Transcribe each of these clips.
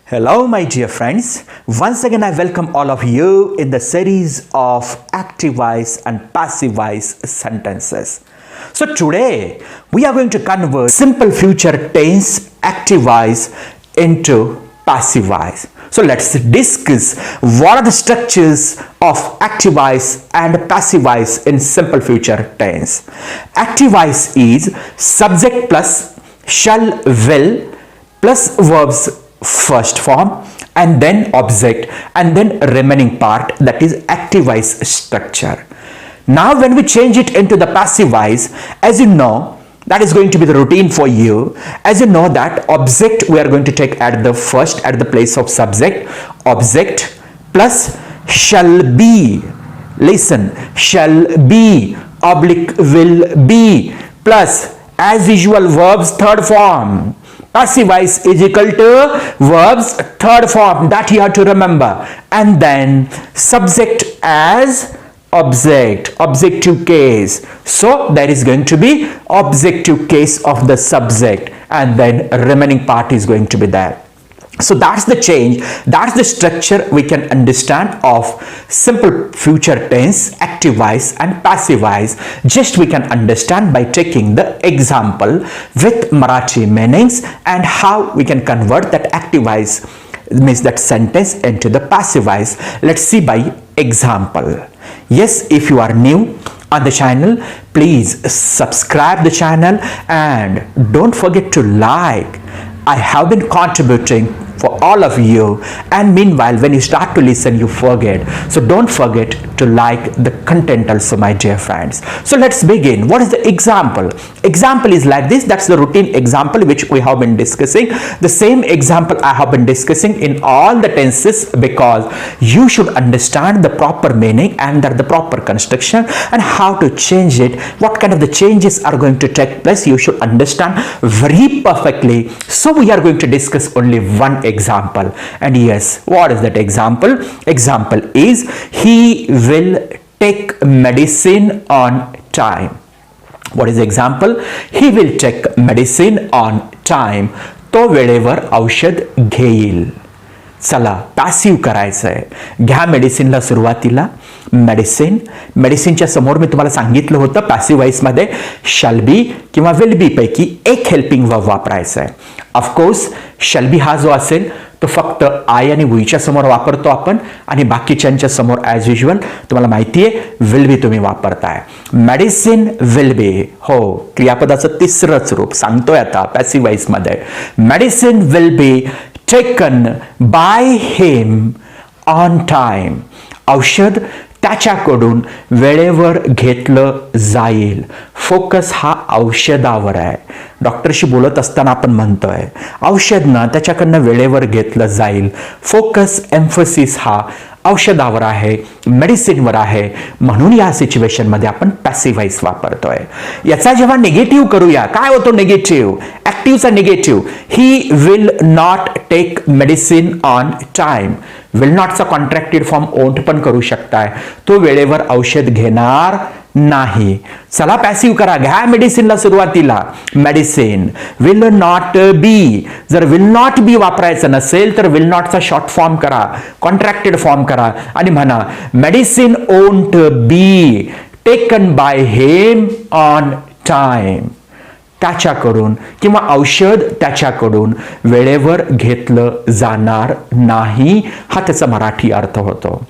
Hello my dear friends, once again I welcome all of you in the series of active voice and passive voice sentences. So today we are going to convert simple future tense active voice into passive voice. So let's discuss what are the structures of active voice and passive voice in simple future tense. Active voice is subject plus shall, will plus verbs first form and then object and then remaining part, that is active voice structure. Now when we change it into the passive voice, as you know, that is going to be the routine for you. As you know that object we are going to take at the place of subject, object plus shall be, listen, shall be oblique will be plus as usual verbs third form. Passive voice is equal to verbs third form, that you have to remember, and then subject as object, objective case. So there is going to be objective case of the subject and then remaining part is going to be there. So that's the change, that's the structure we can understand of simple future tense, active voice and passive voice. Just we can understand by taking the example with Marathi meanings and how we can convert that active voice, means that sentence, into the passive voice. Let's see by example. Yes, if you are new on the channel, please subscribe the channel and don't forget to like. I have been contributing for all of you, and meanwhile when you start to listen you forget, so don't forget to like the content also, my dear friends. So let's begin. What is the example? Example is like this, that's the routine example which we have been discussing. The same example I have been discussing in all the tenses, because you should understand the proper meaning and the proper construction and how to change it, what kind of the changes are going to take place, you should understand very perfectly. So we are going to discuss only one example, and yes, what is that example? Example is he will take medicine on time. What is the example? He will take medicine on time. तो वेळेवर औषध घेईल. चला passive करायचं आहे. घ्या मेडिसिनला सुरुवातीला medicine, मेडिसिनच्या समोर मी तुम्हाला सांगितलं होतं पॅसिव्ह वॉइस मध्ये शॅल बी किंवा विल बी पैकी एक हेल्पिंग वर्ब वापरायचा आहे. ऑफकोर्स शॅल बी हा जो असेल तो फक्त आय आणि वीच्या समोर वापरतो आपण, आणि बाकीच्यांच्या समोर ॲज युजल तुम्हाला माहिती आहे विल बी तुम्ही वापरताय. मेडिसिन विल बी, हो, क्रियापदाचं तिसरंच रूप सांगतोय आता पॅसिव्ह वॉइस मध्ये. Medicine will be taken by him on time. औषध त्याच्याकडून वेळेवर घेतलं जाईल. फोकस हा औषधावर आहे. डॉक्टरशी बोलत असताना आपण म्हणतोय औषध ना त्याच्याकडनं वेळेवर घेतलं जाईल. फोकस एम्फसिस हा औषधावर आहे, मेडिसिनवर आहे, म्हणून या सिच्युएशन मध्ये आपण पॅसिव्ह वॉइस वापरतोय. याचा जेव्हा निगेटिव्ह करूया, काय होतो निगेटिव्ह? ऍक्टिव्हचा negative, he will not take medicine on time. Will नॉटचा कॉन्ट्रॅक्टेड फॉर्म ओंट पण करू शकताय. तो वेळेवर औषध घेणार नाही. चला पॅसिव्ह करा, घ्या मेडिसिनला सुरुवातीला मेडिसिन. विल नॉट बी, जर विल नॉट बी वापरायचं नसेल तर विल नॉटचा शॉर्ट फॉर्म करा, कॉन्ट्रॅक्टेड फॉर्म करा आणि म्हणा medicine won't be taken by him on time. त्याच्याकडून किंवा औषध त्याच्याकडून वेळेवर घेतलं जाणार नाही, हा त्याचा मराठी अर्थ होतो.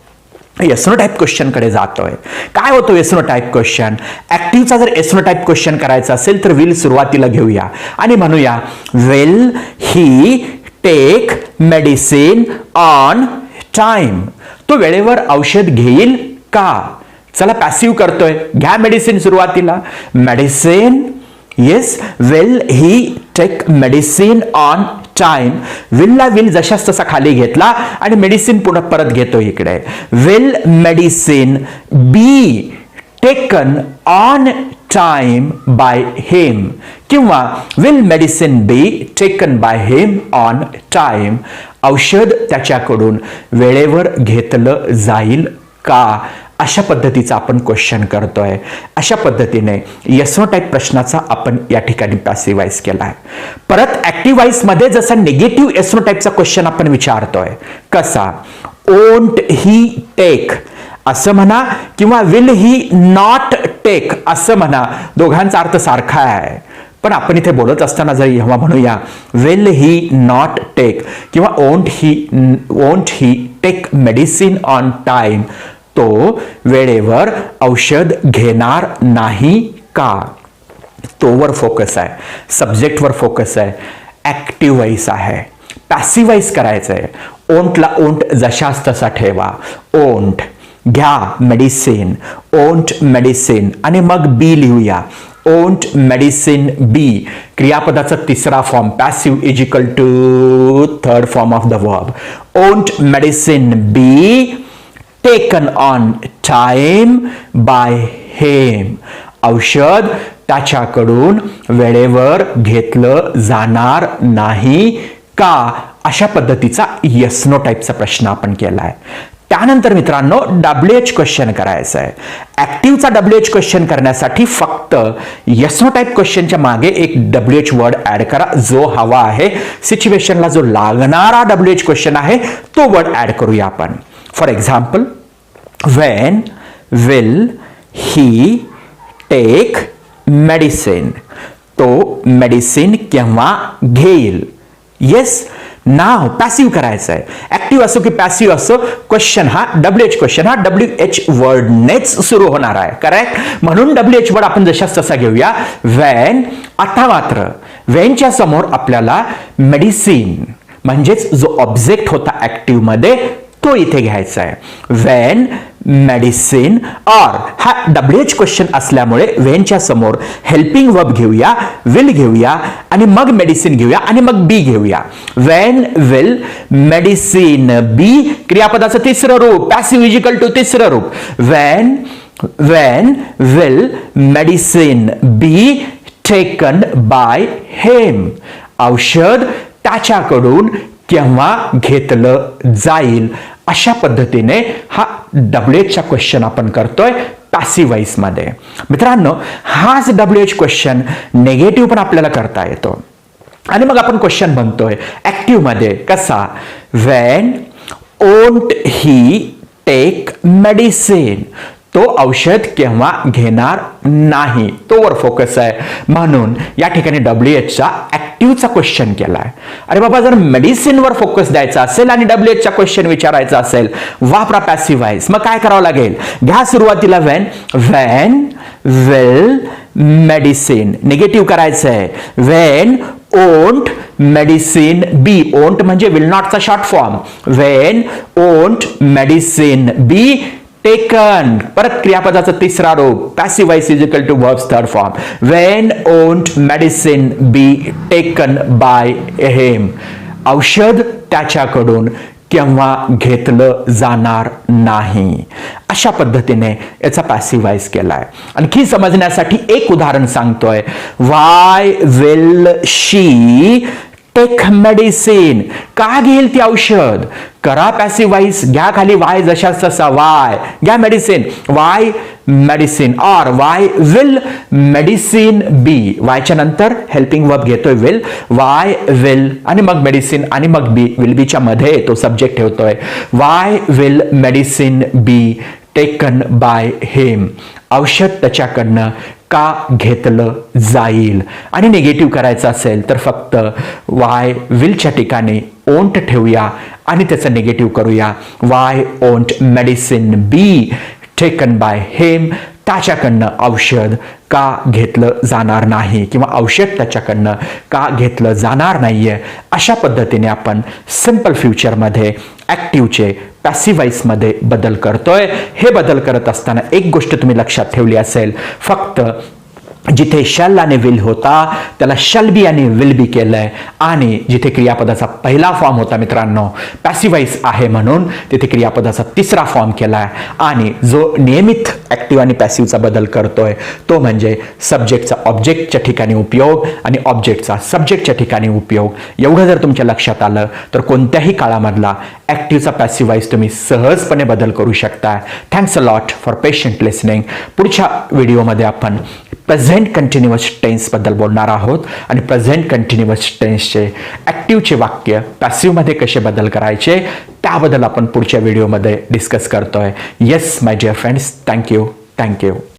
येस नो टाईप क्वेश्चन कडे जातोय. काय होतो येस नो टाईप क्वेश्चन? ऍक्टिव्हचा जर येस नो टाईप क्वेश्चन करायचा असेल तर विल सुरुवातीला घेऊया आणि म्हणूया will he take medicine on time. तो वेळेवर औषध घेईल का? चला पॅसिव्ह करतोय, घ्या मेडिसिन सुरुवातीला. Medicine, yes, will he take medicine on time. विलला विल जशाच तसा खाली घेतला आणि मेडिसिन पुन्हा परत घेतो इकडे. Will medicine be taken on time by him, किंवा will medicine be taken by him on time. औषध त्याच्याकडून वेळेवर घेतलं जाईल का? अशा पद्धतीचा आपण क्वेश्चन करतोय. अशा पद्धतीने येस नो टाईप प्रश्नाचा आपण या ठिकाणी पॅसिव्ह वॉइस केलाय. परत ऍक्टिव्ह वॉइस मध्ये जसा निगेटिव्ह येस नो टाईपचा क्वेश्चन आपण विचारतोय. कसा? ओंट ही टेक असं म्हणा किंवा विल ही नॉट टेक असं म्हणा, दोघांचा अर्थ सारखा आहे. पण आपण इथे बोलत असताना जर जेव्हा म्हणूया विल ही नॉट टेक किंवा ओंट ही टेक मेडिसिन ऑन टाइम, तो वेळेवर औषध घेणार नाही का? तोवर फोकस आहे, सब्जेक्टवर फोकस आहे, ऍक्टिव्ह वॉइस आहे. पॅसिव्ह वॉइस करायचं आहे. ओंटला ओंट जशाच तसा ठेवा. ओंट घ्या मेडिसिन, ओंट मेडिसिन आणि मग बी लिहूया. ओंट मेडिसिन बी, क्रियापदाचा तिसरा form passive is equal to third form of the verb. Won't medicine be taken on time by him, औषध त्याच्याकडून वेळेवर घेतलं जाणार नाही का? अशा पद्धतीचा येस नो टाईपचा प्रश्न आपण केलाय. त्यानंतर मित्रांनो WH क्वेश्चन करायचं आहे. ऍक्टिव्हचा WH क्वेश्चन करण्यासाठी फक्त येस नो टाईप क्वेश्चनच्या मागे एक WH वर्ड ऍड करा, जो हवा आहे सिच्युएशनला, जो लागणारा WH क्वेश्चन आहे तो वर्ड ऍड करूया आपण. For example, when will he take medicine, तो मेडिसिन केव्हा घेईल. येस, नाव पॅसिव्ह करायचं आहे. ऍक्टिव्ह असो की पॅसिव्ह असो, क्वेश्चन हा WH क्वेश्चन हा WH वर्डनेच सुरू होणार आहे. करेक्ट? म्हणून WH वर्ड आपण जशाच तसा घेऊया. व्हेन, आता मात्र व्हेनच्या समोर आपल्याला मेडिसिन म्हणजेच जो ऑब्जेक्ट होता ऍक्टिव्ह मध्ये तो इथे घ्यायचा आहे. व्हेन मेडिसिन, और हा WH क्वेश्चन असल्यामुळे व्हेनच्या समोर हेल्पिंग वर्ब घेऊया, विल घेऊया आणि मग मेडिसिन घेऊया आणि मग बी घेऊया. व्हेन विल मेडिसिन बी, क्रियापदाचं तिसरं रूप पॅसिव्ह इज इक्वल टू तिसरं रूप. When will medicine be taken by him, औषध त्याच्याकडून केव्हा घेतलं जाईल. अशा पद्धतीने हा WHचा क्वेश्चन आपण करतोय पॅसिव्ह वॉइस मध्ये. मित्रांनो, हाच WH क्वेश्चन नेगेटिव्ह पण आपल्याला करता येतो. आणि मग आपण क्वेश्चन बनतोय ऍक्टिव्ह मध्ये. कसा? व्हेन ओंट ही टेक मेडिसिन, तो औषध केव्हा घेणार नाही, तोवर फोकस आहे. म्हणून या ठिकाणी WHचा ऍक्टिव्हचा क्वेश्चन केलाय. अरे बाबा, जर मेडिसिनवर फोकस द्यायचा असेल आणि WHचा क्वेश्चन विचारायचा असेल, वापरा पॅसिव्ह वॉइस. मग काय करावं लागेल? घ्या सुरुवातीला व्हेन विल मेडिसिन, निगेटिव्ह करायचं आहे. When won't medicine be, won't म्हणजे विल नॉटचा short form. When won't medicine be taken, परत क्रियापदाचा तिसरा रूप passive voice is equal to verb's third form. When won't medicine be taken by him, औषध त्याच्याकडून केव्हा घेतलं जाणार नाही. अशा पद्धतीने याचा पॅसिव्ह वॉइस केलाय. आणखी समजण्यासाठी एक उदाहरण सांगतोय. व्हाय विल शी टेक मेडिसिन, का घेईल ती औषध? करा पॅसिव्ह वॉइस, घ्या खाली वाय जशाच तसा, वाय घ्या मेडिसिन, वाय मेडिसिन, और वाय विल मेडिसिन बी, वायच्या नंतर हेल्पिंग वर्ब घेतोय विल, वाय विल आणि मग मेडिसिन आणि मग बी, विल बीच्या मध्ये तो सब्जेक्ट ठेवतोय. Y will medicine be taken by him, औषध त्याच्याकडनं का घेतलं जाईल. आणि निगेटिव्ह करायचं असेल तर फक्त वाय विलच्या ठिकाणी ओंट ठेवूया आणि त्याचं निगेटिव्ह करूया. Why won't medicine be taken by him, त्याच्याकडनं औषध का घेतलं जाणार नाही किंवा औषध त्याच्याकडनं का घेतलं जाणार नाहीये. अशा पद्धतीने आपण सिंपल फ्युचरमध्ये ऍक्टिव्हचे पॅसिव्ह वॉइसमध्ये बदल करतोय. हे बदल करत असताना एक गोष्ट तुम्ही लक्षात ठेवली असेल, फक्त जिथे शल आणि विल होता त्याला शल बी आणि विल बी केलंय, आणि जिथे क्रियापदाचा पहिला फॉर्म होता मित्रांनो पॅसिवाईज आहे म्हणून तिथे क्रियापदाचा तिसरा फॉर्म केलाय, आणि जो नियमित ऍक्टिव्ह आणि पॅसिव्हचा बदल करतोय तो म्हणजे सब्जेक्टचा ऑब्जेक्टच्या ठिकाणी उपयोग आणि ऑब्जेक्टचा सब्जेक्टच्या ठिकाणी उपयोग. एवढं जर तुमच्या लक्षात आलं तर कोणत्याही काळामधला ऍक्टिव्हचा पॅसिवाईज तुम्ही सहजपणे बदल करू शकता. Thanks a lot for patient listening. पुढच्या व्हिडिओमध्ये आपण प्रेझेंट कंटिन्युअस टेन्स बद्दल बोलणार आहोत, आणि प्रेझेंट कंटिन्युअस टेन्सचे ऍक्टिव्हचे वाक्य पॅसिव्हमध्ये कसे बदल करायचे त्याबद्दल आपण पुढच्या व्हिडिओमध्ये डिस्कस करतोय. Yes my dear friends, thank you.